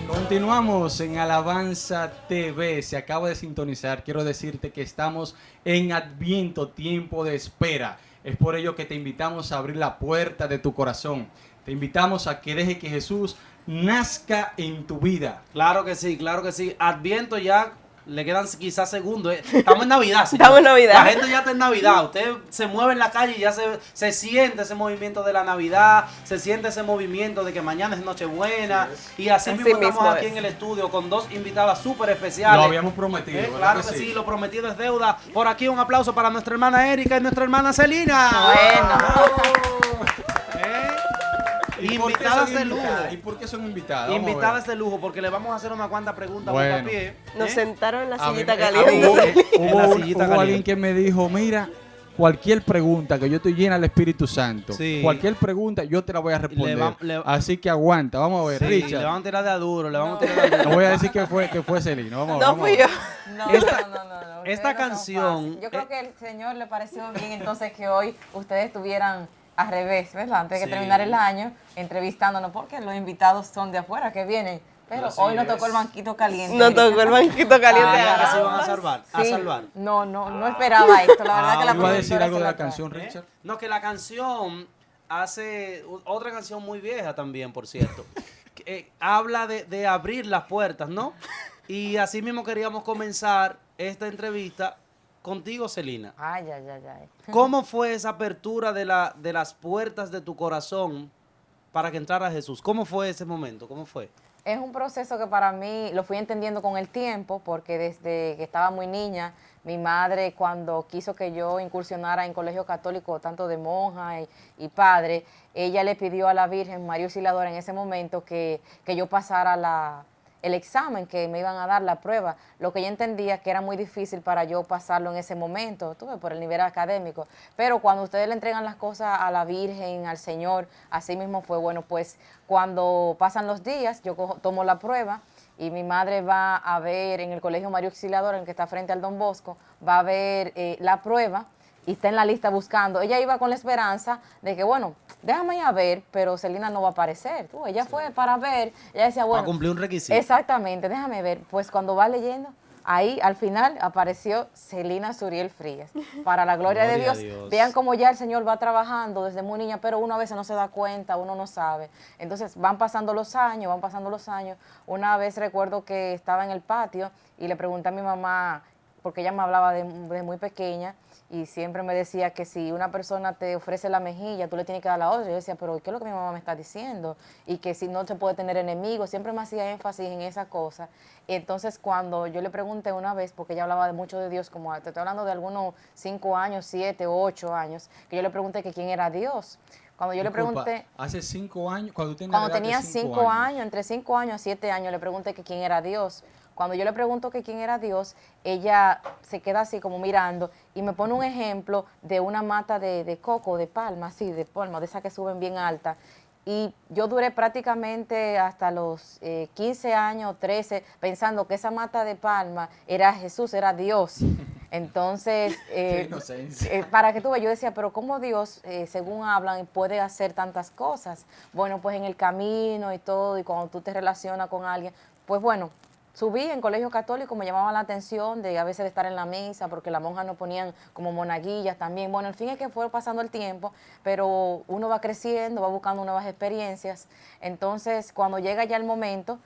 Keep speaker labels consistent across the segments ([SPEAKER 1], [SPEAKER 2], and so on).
[SPEAKER 1] Continuamos en Alabanza TV. Se acaba de sintonizar. Quiero decirte que estamos en Adviento, tiempo de espera. Es por ello que te invitamos a abrir la puerta de tu corazón. Te invitamos a que deje que Jesús nazca en tu vida.
[SPEAKER 2] Claro que sí, claro que sí. Adviento ya le quedan quizás segundos. Estamos en Navidad, señor.
[SPEAKER 3] Estamos en Navidad.
[SPEAKER 2] La gente ya está en Navidad. Usted se mueve en la calle y ya se siente ese movimiento de la Navidad, se siente ese movimiento de que mañana es Nochebuena. Y así mismo estamos aquí en el estudio con dos invitadas súper especiales.
[SPEAKER 1] Lo habíamos prometido.
[SPEAKER 2] Claro que sí, lo prometido es deuda. Por aquí un aplauso para nuestra hermana Erika y nuestra hermana Celina. Invitadas de lujo.
[SPEAKER 1] ¿Y por qué son invitadas?
[SPEAKER 2] Invitadas de lujo, porque le vamos a hacer una cuanta preguntas boca a pie.
[SPEAKER 3] Nos sentaron en la
[SPEAKER 1] A mí
[SPEAKER 3] sillita
[SPEAKER 1] me-
[SPEAKER 3] caliente.
[SPEAKER 1] Hubo alguien que me dijo, mira, cualquier pregunta, que yo estoy llena del Espíritu Santo,
[SPEAKER 2] Sí.
[SPEAKER 1] cualquier pregunta yo te la voy a responder.
[SPEAKER 2] Le-
[SPEAKER 1] Así que aguanta, vamos a ver,
[SPEAKER 2] Sí,
[SPEAKER 1] Richard.
[SPEAKER 2] le vamos a tirar de a duro, le vamos a tirar de a
[SPEAKER 1] No
[SPEAKER 2] duro.
[SPEAKER 1] voy a decir que fue Celina. Vamos,
[SPEAKER 3] No
[SPEAKER 1] vamos
[SPEAKER 3] fui
[SPEAKER 1] a
[SPEAKER 3] yo.
[SPEAKER 1] ver.
[SPEAKER 4] No,
[SPEAKER 2] Esta-
[SPEAKER 4] no.
[SPEAKER 2] esta
[SPEAKER 4] Ustedes no son
[SPEAKER 2] canción,
[SPEAKER 4] fáciles. Yo creo que el Señor le pareció bien entonces que hoy ustedes estuvieran al revés, ¿verdad? Antes de
[SPEAKER 2] Sí.
[SPEAKER 4] que terminara el año, entrevistándonos, porque los invitados son de afuera que vienen. Pero
[SPEAKER 2] Así
[SPEAKER 4] hoy nos
[SPEAKER 2] es.
[SPEAKER 4] tocó el banquito caliente.
[SPEAKER 3] Nos tocó el banquito caliente.
[SPEAKER 2] Ah,
[SPEAKER 3] ahora.
[SPEAKER 2] que se van a salvar, a
[SPEAKER 4] Sí.
[SPEAKER 2] salvar.
[SPEAKER 4] No esperaba esto. La verdad que la
[SPEAKER 1] ¿Iba a decir
[SPEAKER 4] productora
[SPEAKER 1] algo
[SPEAKER 4] se
[SPEAKER 1] de la
[SPEAKER 4] trae.
[SPEAKER 1] canción, Richard?
[SPEAKER 2] No, que la canción hace otra canción muy vieja también, por cierto. Que, habla de abrir las puertas, ¿no? Y así mismo queríamos comenzar esta entrevista contigo, Celina.
[SPEAKER 4] Ay.
[SPEAKER 2] ¿Cómo fue esa apertura de las puertas de tu corazón para que entrara Jesús? ¿Cómo fue ese momento? ¿Cómo fue?
[SPEAKER 4] Es un proceso que para mí lo fui entendiendo con el tiempo, porque desde que estaba muy niña, mi madre cuando quiso que yo incursionara en colegio católico, tanto de monja y padre, ella le pidió a la Virgen María Auxiliadora en ese momento que yo pasara el examen, que me iban a dar la prueba, lo que ella entendía que era muy difícil para yo pasarlo en ese momento, tuve por el nivel académico, pero cuando ustedes le entregan las cosas a la Virgen, al Señor, así mismo fue. Bueno, pues cuando pasan los días, yo tomo la prueba y mi madre va a ver en el colegio María Auxiliadora, en el que está frente al Don Bosco, va a ver la prueba y está en la lista buscando. Ella iba con la esperanza de que, bueno, déjame ir a ver, pero Celina no va a aparecer. Ella fue para ver, ella decía, bueno.
[SPEAKER 2] Para cumplir un requisito.
[SPEAKER 4] Exactamente, déjame ver. Pues cuando va leyendo, ahí al final apareció Celina Suriel Frías. Para la gloria de
[SPEAKER 2] Gloria a
[SPEAKER 4] Dios,
[SPEAKER 2] Dios.
[SPEAKER 4] vean cómo ya el Señor va trabajando desde muy niña, pero uno a veces no se da cuenta, uno no sabe. Entonces van pasando los años. Una vez recuerdo que estaba en el patio y le pregunté a mi mamá, porque ella me hablaba de muy pequeña, y siempre me decía que si una persona te ofrece la mejilla, tú le tienes que dar la otra. Yo decía, pero ¿qué es lo que mi mamá me está diciendo? Y que si no se puede tener enemigos, siempre me hacía énfasis en esa cosa. Entonces, cuando yo le pregunté una vez, porque ella hablaba mucho de Dios, como te estoy hablando de algunos 5 años, 7, 8 años, que yo le pregunté que quién era Dios. Cuando yo
[SPEAKER 1] Disculpa,
[SPEAKER 4] le pregunté...
[SPEAKER 1] hace 5 años, cuando
[SPEAKER 4] Tenía 5 años, entre 5 años a 7 años, le pregunté que quién era Dios. Cuando yo le pregunto que quién era Dios, ella se queda así como mirando y me pone un ejemplo de una mata de coco, de palma, así, de palma, de esas que suben bien alta. Y yo duré prácticamente hasta los 15 años, 13, pensando que esa mata de palma era Jesús, era Dios. Entonces,
[SPEAKER 1] Qué inocencia.
[SPEAKER 4] para que tú veas, yo decía, pero ¿cómo Dios, según hablan, puede hacer tantas cosas? Bueno, pues en el camino y todo, y cuando tú te relacionas con alguien, pues bueno, subí en colegio católico, me llamaba la atención de a veces de estar en la misa, porque las monjas nos ponían como monaguillas también. Bueno, al fin es que fue pasando el tiempo, pero uno va creciendo, va buscando nuevas experiencias. Entonces, cuando llega ya el momento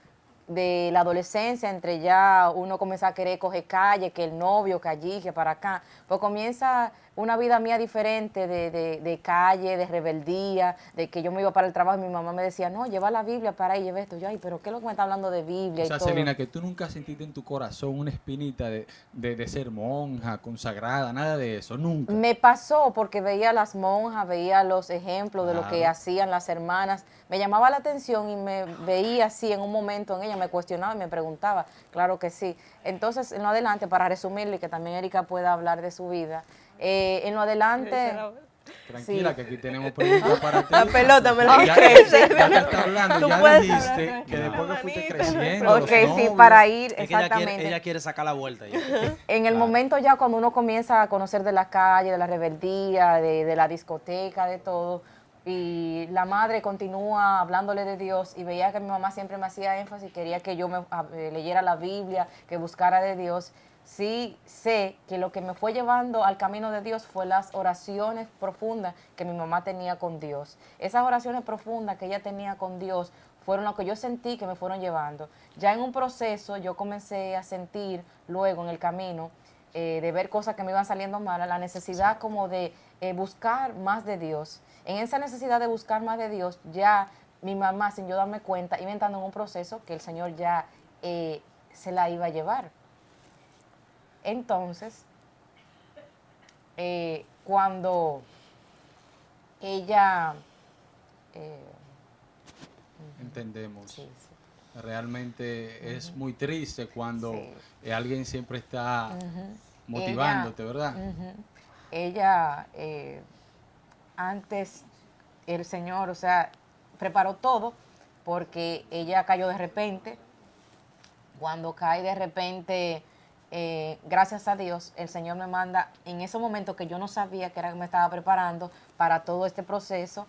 [SPEAKER 4] de la adolescencia, entre ya uno comienza a querer coger calle, que el novio, que allí, que para acá, pues comienza una vida mía diferente de calle, de rebeldía, de que yo me iba para el trabajo y mi mamá me decía, no, lleva la Biblia para ahí, lleva esto. Yo, ay, pero ¿qué es lo que me está hablando de Biblia
[SPEAKER 1] O sea,
[SPEAKER 4] y todo?
[SPEAKER 1] Celina, que tú nunca sentiste en tu corazón una espinita de ser monja, consagrada, nada de eso, nunca.
[SPEAKER 4] Me pasó porque veía a las monjas, veía los ejemplos de lo que
[SPEAKER 1] Claro.
[SPEAKER 4] hacían las hermanas, me llamaba la atención y me veía así en un momento en ella, me cuestionaba y me preguntaba, claro que sí. Entonces, en lo adelante, para resumirlo y que también Erika pueda hablar de su vida, en lo adelante,
[SPEAKER 1] Tranquila,
[SPEAKER 4] Sí.
[SPEAKER 1] que aquí tenemos preguntas para ti.
[SPEAKER 3] La pelota me la
[SPEAKER 1] Ya,
[SPEAKER 3] crece.
[SPEAKER 1] ya que está hablando,
[SPEAKER 3] Tú
[SPEAKER 1] ya
[SPEAKER 3] puedes
[SPEAKER 1] dijiste
[SPEAKER 3] hablar,
[SPEAKER 1] que después que fuiste
[SPEAKER 3] manita.
[SPEAKER 1] creciendo,
[SPEAKER 4] Ok,
[SPEAKER 1] los
[SPEAKER 4] sí,
[SPEAKER 1] novios,
[SPEAKER 4] para ir
[SPEAKER 2] Es que ella
[SPEAKER 4] exactamente.
[SPEAKER 2] quiere sacar la vuelta ya.
[SPEAKER 4] En el
[SPEAKER 1] Claro.
[SPEAKER 4] momento ya cuando uno comienza a conocer de la calle, de la rebeldía, de la discoteca, de todo, y la madre continúa hablándole de Dios y veía que mi mamá siempre me hacía énfasis, quería que yo leyera la Biblia, que buscara de Dios, sí sé que lo que me fue llevando al camino de Dios fue las oraciones profundas que mi mamá tenía con Dios. Esas oraciones profundas que ella tenía con Dios fueron lo que yo sentí que me fueron llevando. Ya en un proceso yo comencé a sentir luego en el camino de ver cosas que me iban saliendo malas, la necesidad como de buscar más de Dios. En esa necesidad de buscar más de Dios, ya mi mamá, sin yo darme cuenta, iba entrando en un proceso que el Señor ya se la iba a llevar. Entonces, cuando ella...
[SPEAKER 1] entendemos.
[SPEAKER 4] sí, sí.
[SPEAKER 1] Realmente es muy triste cuando
[SPEAKER 4] Sí.
[SPEAKER 1] alguien siempre está
[SPEAKER 4] Ujú.
[SPEAKER 1] motivándote,
[SPEAKER 4] Ella,
[SPEAKER 1] ¿verdad?
[SPEAKER 4] ujú. Ella, antes, el Señor, o sea, preparó todo porque ella cayó de repente. Cuando cae de repente, gracias a Dios, el Señor me manda en ese momento que yo no sabía que era que me estaba preparando para todo este proceso,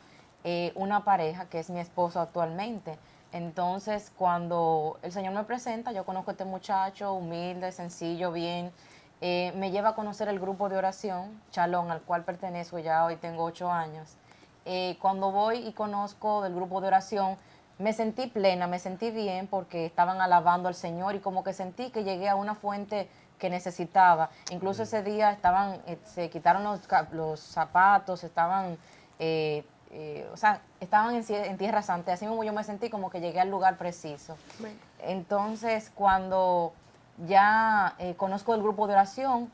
[SPEAKER 4] una pareja que es mi esposo actualmente. Entonces, cuando el Señor me presenta, yo conozco a este muchacho humilde, sencillo, bien, me lleva a conocer el grupo de oración, Chalón, al cual pertenezco ya hoy tengo 8 años. Cuando voy y conozco del grupo de oración, me sentí plena, me sentí bien porque estaban alabando al Señor y como que sentí que llegué a una fuente que necesitaba. Incluso ese día estaban, se quitaron los zapatos, estaban, o sea, estaban en Tierra Santa. Así mismo yo me sentí como que llegué al lugar preciso.
[SPEAKER 3] Bueno.
[SPEAKER 4] Entonces, cuando ya conozco el grupo de oración,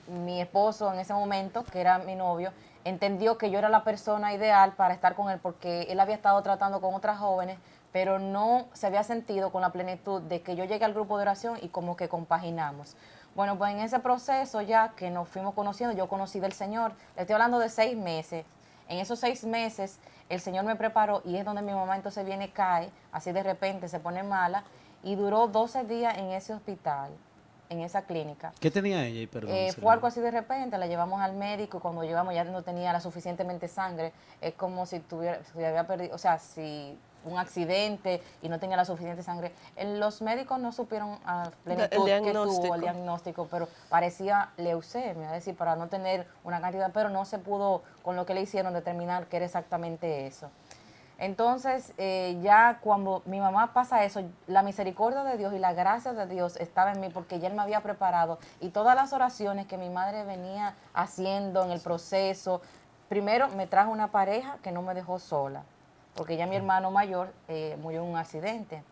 [SPEAKER 4] mi esposo en ese momento, que era mi novio, entendió que yo era la persona ideal para estar con él porque él había estado tratando con otras jóvenes, pero no se había sentido con la plenitud de que yo llegué al grupo de oración y como que compaginamos. Bueno, pues en ese proceso ya que nos fuimos conociendo, yo conocí del Señor, le estoy hablando de 6 meses. En esos 6 meses el Señor me preparó y es donde mi mamá entonces viene, cae, así de repente se pone mala y duró 12 días en ese hospital, en esa clínica.
[SPEAKER 2] ¿Qué tenía ella? Y perdón,
[SPEAKER 4] Fue algo así de repente, la llevamos al médico y cuando llegamos ya no tenía la suficientemente sangre. Es como si tuviera, si había perdido, o sea, si un accidente y no tenía la suficiente sangre. Los médicos no supieron a plenitud que tuvo el diagnóstico, pero parecía leucemia, es decir, para no tener una cantidad, pero no se pudo, con lo que le hicieron, determinar que era exactamente eso. Entonces, ya cuando mi mamá pasa eso, la misericordia de Dios y la gracia de Dios estaba en mí porque ya Él me había preparado y todas las oraciones que mi madre venía haciendo en el proceso, primero me trajo una pareja que no me dejó sola, porque ya mi hermano mayor murió en un accidente.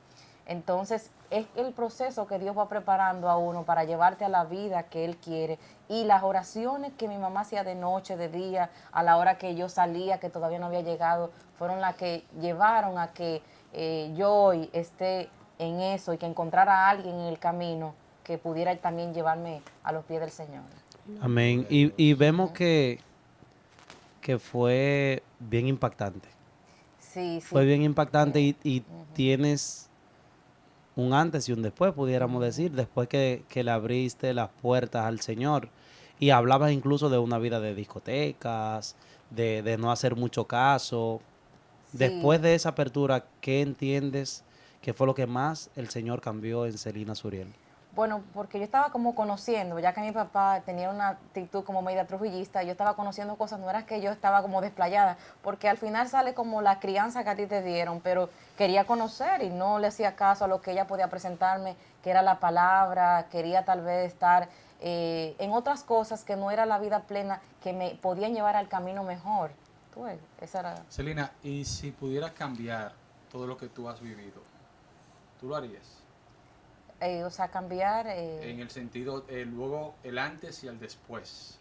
[SPEAKER 4] Entonces, es el proceso que Dios va preparando a uno para llevarte a la vida que Él quiere. Y las oraciones que mi mamá hacía de noche, de día, a la hora que yo salía, que todavía no había llegado, fueron las que llevaron a que yo hoy esté en eso y que encontrara a alguien en el camino que pudiera también llevarme a los pies del Señor.
[SPEAKER 2] Amén. Y vemos que fue bien impactante.
[SPEAKER 4] Sí, sí.
[SPEAKER 2] Fue bien impactante y tienes un antes y un después, pudiéramos decir, después que le abriste las puertas al Señor. Y hablabas incluso de una vida de discotecas, de no hacer mucho caso.
[SPEAKER 4] Sí.
[SPEAKER 2] Después de esa apertura, ¿qué entiendes que fue lo que más el Señor cambió en Celina Suriel?
[SPEAKER 4] Bueno, porque yo estaba como conociendo, ya que mi papá tenía una actitud como media trujillista, yo estaba conociendo cosas, no era que yo estaba como desplayada, porque al final sale como la crianza que a ti te dieron, pero quería conocer y no le hacía caso a lo que ella podía presentarme, que era la palabra, quería tal vez estar en otras cosas que no era la vida plena, que me podían llevar al camino mejor. Tú ves, esa era...
[SPEAKER 1] Celina, y si pudieras cambiar todo lo que tú has vivido, ¿tú lo harías?
[SPEAKER 4] O sea, cambiar...
[SPEAKER 1] En el sentido, luego el antes y el después.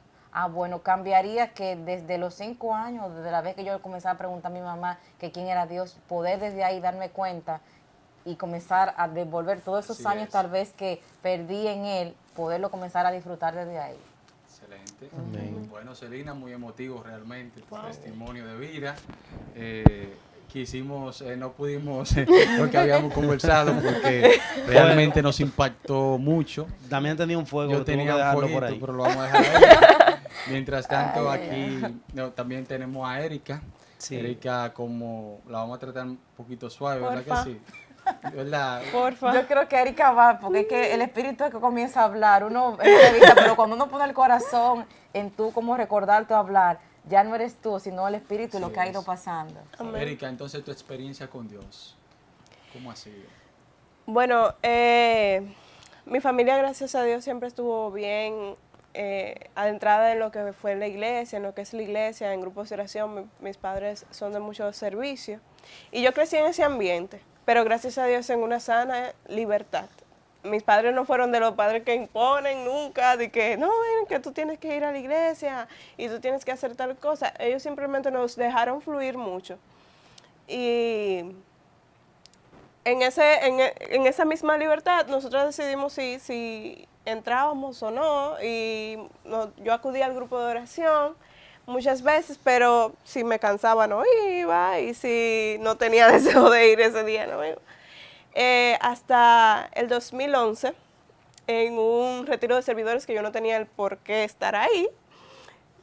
[SPEAKER 4] Bueno, cambiaría que desde los 5 años, desde la vez que yo comenzaba a preguntar a mi mamá que quién era Dios, poder desde ahí darme cuenta y comenzar a devolver todos esos
[SPEAKER 1] Así
[SPEAKER 4] años
[SPEAKER 1] es.
[SPEAKER 4] tal vez que perdí en Él, poderlo comenzar a disfrutar desde ahí.
[SPEAKER 1] Excelente.
[SPEAKER 2] Amén.
[SPEAKER 1] Bueno, Celina, muy emotivo realmente tu testimonio de vida. Quisimos, no pudimos lo que habíamos conversado porque realmente nos impactó mucho.
[SPEAKER 2] Damián tenía un fuego,
[SPEAKER 1] Yo
[SPEAKER 2] que tuvo
[SPEAKER 1] tenía
[SPEAKER 2] que
[SPEAKER 1] un
[SPEAKER 2] dejarlo
[SPEAKER 1] fueguito,
[SPEAKER 2] por ahí.
[SPEAKER 1] pero lo vamos a dejar ahí. Mientras tanto, aquí también tenemos a Erika.
[SPEAKER 2] Sí.
[SPEAKER 1] Erika, como la vamos a tratar un poquito suave, ¿verdad
[SPEAKER 3] Porfa.
[SPEAKER 1] que sí? ¿Verdad?
[SPEAKER 3] Porfa.
[SPEAKER 4] Yo creo que Erika va, porque es que el espíritu es que comienza a hablar, uno entrevista, pero cuando uno pone el corazón en tú como recordarte o hablar, ya no eres tú, sino el espíritu y lo
[SPEAKER 1] Sí
[SPEAKER 4] que ha
[SPEAKER 1] es.
[SPEAKER 4] ido pasando.
[SPEAKER 3] Amén.
[SPEAKER 1] Erika, entonces tu experiencia con Dios, ¿cómo ha sido?
[SPEAKER 3] Bueno, mi familia, gracias a Dios, siempre estuvo bien adentrada en lo que fue la iglesia, en lo que es la iglesia, en grupos de oración. Mis padres son de mucho servicio. Y yo crecí en ese ambiente, pero gracias a Dios en una sana libertad. Mis padres no fueron de los padres que imponen nunca, de que no, ven, que tú tienes que ir a la iglesia y tú tienes que hacer tal cosa. Ellos simplemente nos dejaron fluir mucho. Y en esa misma libertad nosotros decidimos si entrábamos o no, y yo acudí al grupo de oración muchas veces, pero si me cansaba no iba, y si no tenía deseo de ir ese día no iba. Hasta el 2011, en un retiro de servidores que yo no tenía el por qué estar ahí,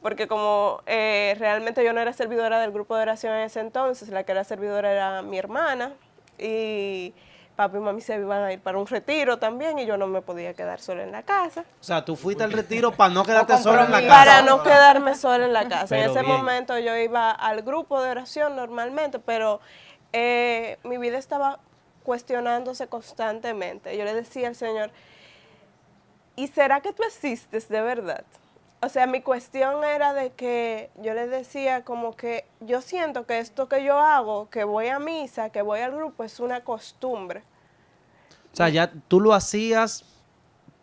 [SPEAKER 3] porque como realmente yo no era servidora del grupo de oración en ese entonces, la que era servidora era mi hermana, y papi y mami se iban a ir para un retiro también, y yo no me podía quedar sola en la casa.
[SPEAKER 2] O sea, tú fuiste al retiro para no quedarte
[SPEAKER 4] con
[SPEAKER 2] sola en la
[SPEAKER 4] compromiso.
[SPEAKER 2] casa.
[SPEAKER 3] Para no quedarme sola en la casa. En
[SPEAKER 2] Pero
[SPEAKER 3] ese
[SPEAKER 2] bien.
[SPEAKER 3] momento yo iba al grupo de oración normalmente, pero mi vida estaba cuestionándose constantemente. Yo le decía al Señor, ¿y será que tú existes de verdad? O sea, mi cuestión era de que yo le decía como que yo siento que esto que yo hago, que voy a misa, que voy al grupo, es una costumbre.
[SPEAKER 2] O sea, ya tú lo hacías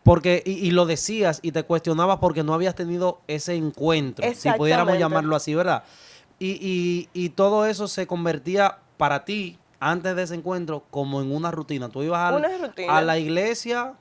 [SPEAKER 2] porque y lo decías y te cuestionabas porque no habías tenido ese encuentro, si pudiéramos
[SPEAKER 3] Exactamente.
[SPEAKER 2] llamarlo así, ¿verdad? Y todo eso se convertía para ti, antes de ese encuentro, como en una rutina. Tú ibas
[SPEAKER 3] Una rutina.
[SPEAKER 2] a la iglesia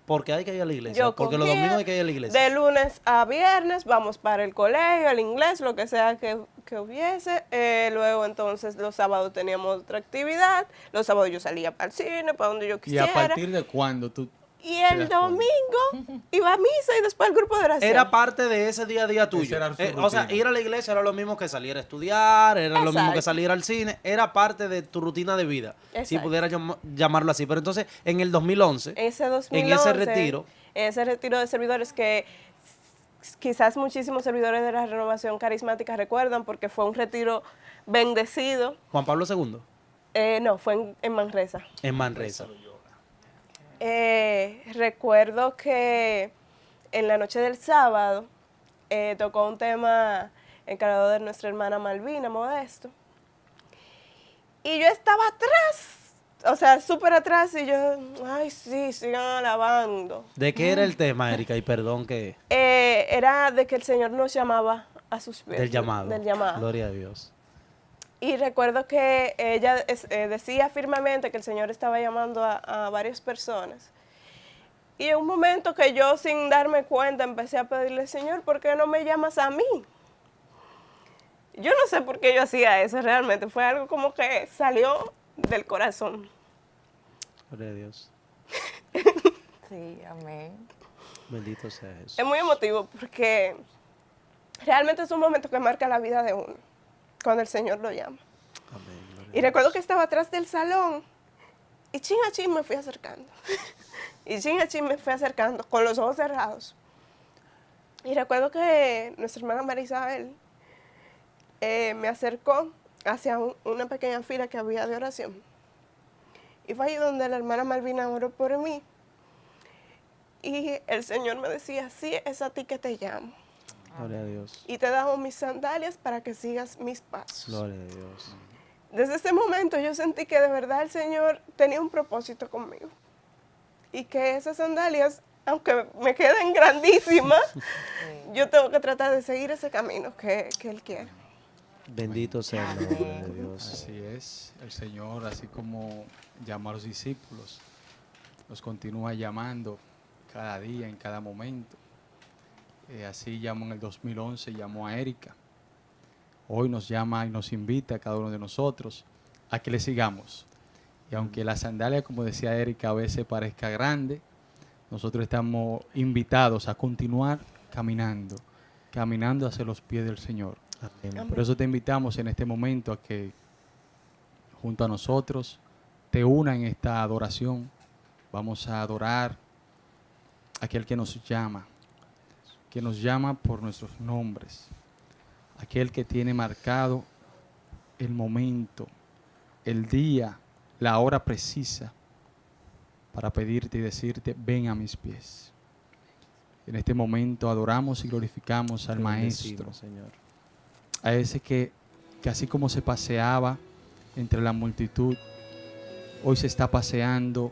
[SPEAKER 2] porque hay que ir a la iglesia,
[SPEAKER 3] Yo
[SPEAKER 2] porque los
[SPEAKER 3] cogía,
[SPEAKER 2] domingos hay que ir a la iglesia.
[SPEAKER 3] de lunes a viernes, vamos para el colegio, el inglés, lo que sea que hubiese. Luego entonces los sábados teníamos otra actividad. Los sábados yo salía para el cine, para donde yo
[SPEAKER 1] ¿Y
[SPEAKER 3] quisiera.
[SPEAKER 1] a partir de cuándo tú
[SPEAKER 3] Y
[SPEAKER 1] te
[SPEAKER 3] el
[SPEAKER 1] das cuenta?
[SPEAKER 3] domingo iba a misa y después al grupo de oración.
[SPEAKER 2] Era parte de ese día a día tuyo.
[SPEAKER 1] era su
[SPEAKER 2] O sea,
[SPEAKER 1] rutina.
[SPEAKER 2] ir a la iglesia era lo mismo que salir a estudiar, era lo mismo que
[SPEAKER 3] Exacto.
[SPEAKER 2] salir al cine, era parte de tu rutina de vida, si
[SPEAKER 3] Exacto.
[SPEAKER 2] pudiera llamarlo así. Pero entonces, en el 2011,
[SPEAKER 3] Ese 2011,
[SPEAKER 2] en ese retiro,
[SPEAKER 3] en ese retiro de servidores que quizás muchísimos servidores de la Renovación Carismática recuerdan, porque fue un retiro bendecido.
[SPEAKER 2] Juan Pablo II,
[SPEAKER 3] No, fue en Manresa.
[SPEAKER 2] en Manresa.
[SPEAKER 3] Recuerdo que en la noche del sábado tocó un tema encargado de nuestra hermana Malvina Modesto. Y yo estaba atrás, o sea, súper atrás, y yo, ay, sí, sigan alabando.
[SPEAKER 2] ¿De qué era el tema, Erika? Y perdón que...
[SPEAKER 3] Era de que el Señor nos llamaba a sus pies.
[SPEAKER 2] Del llamado.
[SPEAKER 3] Del llamado.
[SPEAKER 2] Gloria a Dios.
[SPEAKER 3] Y recuerdo que ella decía firmemente que el Señor estaba llamando a varias personas. Y en un momento que yo, sin darme cuenta, empecé a pedirle, Señor, ¿por qué no me llamas a mí? Yo no sé por qué yo hacía eso realmente. Fue algo como que salió del corazón.
[SPEAKER 2] Gloria a Dios.
[SPEAKER 4] Sí, amén.
[SPEAKER 2] Bendito sea Jesús.
[SPEAKER 3] Es muy emotivo porque realmente es un momento que marca la vida de uno, cuando el Señor lo llama.
[SPEAKER 2] Amén. Gloria a
[SPEAKER 3] Y recuerdo
[SPEAKER 2] Dios.
[SPEAKER 3] que estaba atrás del salón y chin a chin me fui acercando. Y chin a chin me fui acercando con los ojos cerrados. Y recuerdo que nuestra hermana María Isabel me acercó hacia una pequeña fila que había de oración. Y fue ahí donde la hermana Malvina oró por mí. Y el Señor me decía, sí, es a ti que te llamo.
[SPEAKER 2] Gloria a Dios.
[SPEAKER 3] Y te he dado mis sandalias para que sigas mis pasos.
[SPEAKER 2] Gloria a Dios.
[SPEAKER 3] Desde ese momento yo sentí que de verdad el Señor tenía un propósito conmigo. Y que esas sandalias, aunque me queden grandísimas, yo tengo que tratar de seguir ese camino que Él quiere.
[SPEAKER 2] Bendito sea el nombre de Dios.
[SPEAKER 1] Así es, el Señor, así como llama a los discípulos, los continúa llamando cada día, en cada momento. Así llamó en el 2011, llamó a Erika. Hoy nos llama y nos invita a cada uno de nosotros a que le sigamos. Y aunque la sandalia, como decía Erika, a veces parezca grande, nosotros estamos invitados a continuar caminando, caminando hacia los pies del Señor.
[SPEAKER 2] Amén.
[SPEAKER 1] Por eso te invitamos en este momento a que junto a nosotros te una en esta adoración. Vamos a adorar a aquel que nos llama por nuestros nombres, aquel que tiene marcado el momento, el día, la hora precisa para pedirte y decirte, ven a mis pies. En este momento adoramos y glorificamos al
[SPEAKER 2] Te
[SPEAKER 1] Maestro,
[SPEAKER 2] bendecimos, Señor.
[SPEAKER 1] a ese que así como se paseaba entre la multitud, hoy se está paseando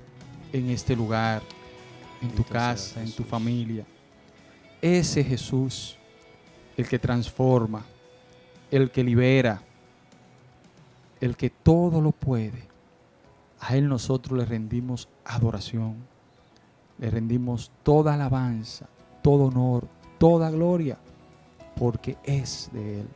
[SPEAKER 1] en este lugar, en tu
[SPEAKER 2] Bendito sea
[SPEAKER 1] casa, en tu
[SPEAKER 2] Jesús.
[SPEAKER 1] familia. Ese Jesús, el que transforma, el que libera, el que todo lo puede. A Él nosotros le rendimos adoración, le rendimos toda alabanza, todo honor, toda gloria, porque es de Él.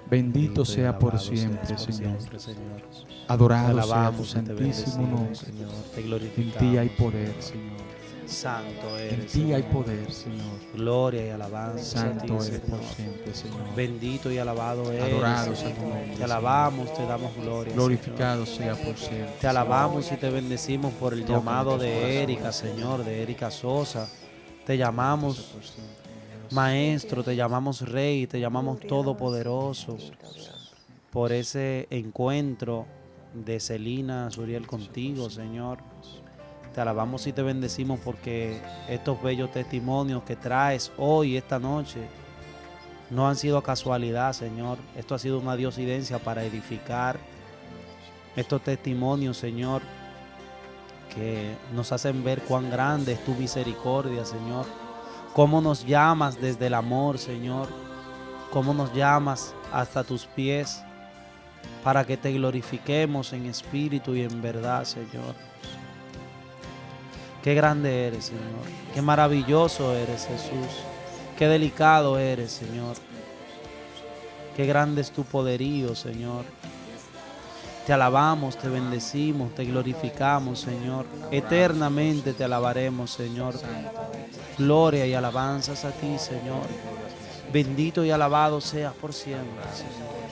[SPEAKER 1] Bendito
[SPEAKER 2] y
[SPEAKER 1] sea por
[SPEAKER 2] alabado
[SPEAKER 1] siempre,
[SPEAKER 2] seas por
[SPEAKER 1] Señor.
[SPEAKER 2] siempre, Señor.
[SPEAKER 1] Adorado
[SPEAKER 2] Te
[SPEAKER 1] sea tu
[SPEAKER 2] alabamos y te
[SPEAKER 1] santísimo
[SPEAKER 2] bendecimos,
[SPEAKER 1] nombre.
[SPEAKER 2] Señor. Te
[SPEAKER 1] En
[SPEAKER 2] glorificamos.
[SPEAKER 1] ti hay poder,
[SPEAKER 2] Señor.
[SPEAKER 1] Señor.
[SPEAKER 2] Santo
[SPEAKER 1] En
[SPEAKER 2] eres,
[SPEAKER 1] ti hay
[SPEAKER 2] Señor.
[SPEAKER 1] poder, Señor.
[SPEAKER 2] Gloria y alabanza a ti,
[SPEAKER 1] Santo eres por
[SPEAKER 2] Señor.
[SPEAKER 1] siempre, Señor.
[SPEAKER 2] Bendito y alabado eres.
[SPEAKER 1] Adorado
[SPEAKER 2] Señor.
[SPEAKER 1] sea tu nombre,
[SPEAKER 2] Te alabamos, te damos gloria.
[SPEAKER 1] Glorificado sea por siempre.
[SPEAKER 2] Señor. Te alabamos y te bendecimos por el
[SPEAKER 1] Tócanos
[SPEAKER 2] llamado
[SPEAKER 1] tus
[SPEAKER 2] de
[SPEAKER 1] corazones,
[SPEAKER 2] Erika, Señor, de Erika Sosa. Te llamamos
[SPEAKER 1] Por siempre, Dios.
[SPEAKER 2] Maestro, te llamamos Rey, te llamamos Todopoderoso por ese encuentro de Celina Suriel contigo, Señor. Te alabamos y te bendecimos porque estos bellos testimonios que traes hoy, esta noche, no han sido casualidad, Señor. Esto ha sido una diosidencia para edificar estos testimonios, Señor, que nos hacen ver cuán grande es tu misericordia, Señor. Cómo nos llamas desde el amor, Señor. Cómo nos llamas hasta tus pies para que te glorifiquemos en espíritu y en verdad, Señor. Qué grande eres, Señor. Qué maravilloso eres, Jesús. Qué delicado eres, Señor. Qué grande es tu poderío, Señor. Te alabamos, te bendecimos, te glorificamos, Señor. Eternamente te alabaremos, Señor. Gloria y alabanzas a ti, Señor. Bendito y alabado seas por siempre, Señor.